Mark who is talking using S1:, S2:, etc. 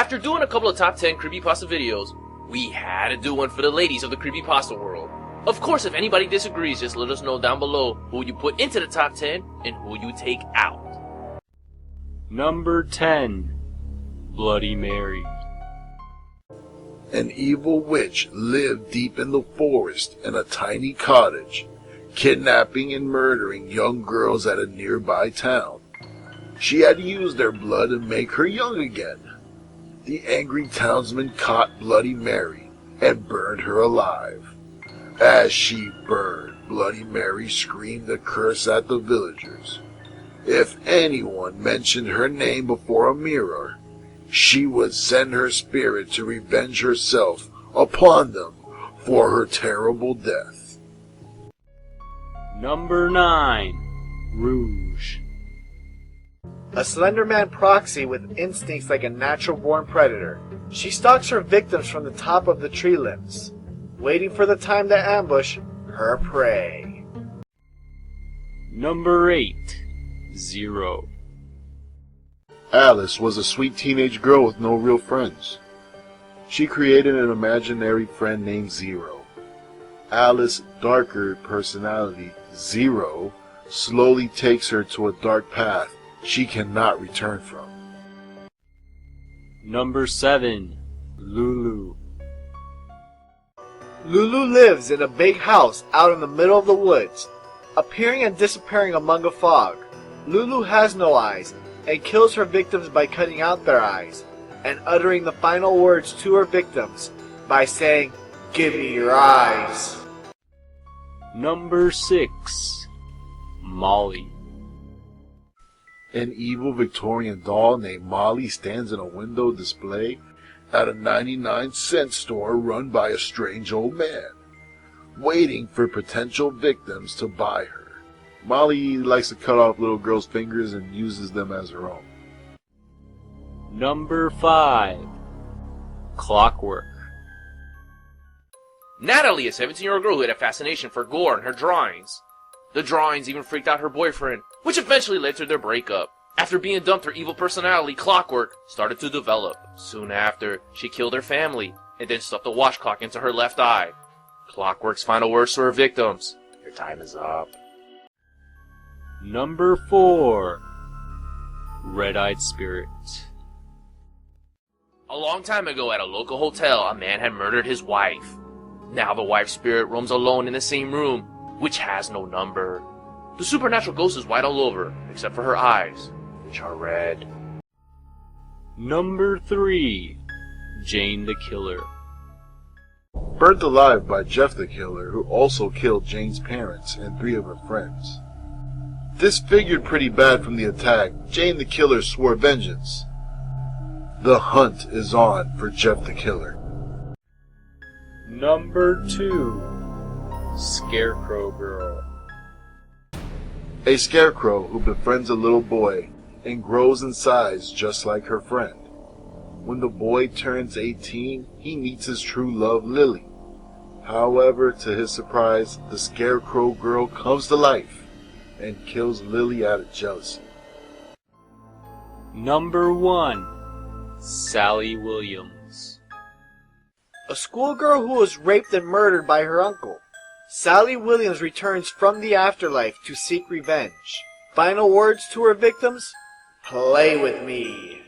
S1: After doing a couple of top 10 creepypasta videos, we had to do one for the ladies of the creepypasta world. Of course, if anybody disagrees, just let us know down below who you put into the top 10 and who you take out.
S2: Number 10. Bloody Mary.
S3: An evil witch lived deep in the forest in a tiny cottage, kidnapping and murdering young girls at a nearby town. She had used their blood to make her young again. The angry townsmen caught Bloody Mary and burned her alive. As she burned, Bloody Mary screamed a curse at the villagers. If anyone mentioned her name before a mirror, she would send her spirit to revenge herself upon them for her terrible death.
S2: Number 9. Rouge.
S4: A Slender Man proxy with instincts like a natural-born predator. She stalks her victims from the top of the tree limbs, waiting for the time to ambush her prey.
S2: Number 8. Zero.
S3: Alice was a sweet teenage girl with no real friends. She created an imaginary friend named Zero. Alice's darker personality, Zero, slowly takes her to a dark path she cannot return from.
S2: Number 7. Lulu.
S4: Lulu lives in a big house out in the middle of the woods, appearing and disappearing among a fog. Lulu has no eyes and kills her victims by cutting out their eyes and uttering the final words to her victims by saying, "Give me your eyes."
S2: Number 6. Molly.
S3: An evil Victorian doll named Molly stands in a window display at a 99-cent store run by a strange old man, waiting for potential victims to buy her. Molly likes to cut off little girls' fingers and uses them as her own.
S2: Number 5. Clockwork.
S1: Natalie, a 17-year-old girl who had a fascination for gore in her drawings. The drawings even freaked out her boyfriend, which eventually led to their breakup. After being dumped, her evil personality, Clockwork, started to develop. Soon after, she killed her family, and then stuffed a watch clock into her left eye. Clockwork's final words to her victims: "Your time is up."
S2: Number 4. Red-Eyed Spirit.
S1: A long time ago at a local hotel, a man had murdered his wife. Now the wife's spirit roams alone in the same room, which has no number. The supernatural ghost is white all over, except for her eyes, which are red.
S2: Number 3. Jane the Killer.
S3: Burnt alive by Jeff the Killer, who also killed Jane's parents and 3 of her friends. This figured pretty bad from the attack. Jane the Killer swore vengeance. The hunt is on for Jeff the Killer.
S2: Number 2. Scarecrow Girl.
S3: A scarecrow who befriends a little boy and grows in size just like her friend. When the boy turns 18, he meets his true love, Lily. However, to his surprise, the Scarecrow Girl comes to life and kills Lily out of jealousy.
S2: Number 1. Sally Williams.
S4: A schoolgirl who was raped and murdered by her uncle. Sally Williams returns from the afterlife to seek revenge. Final words to her victims: "Play with me."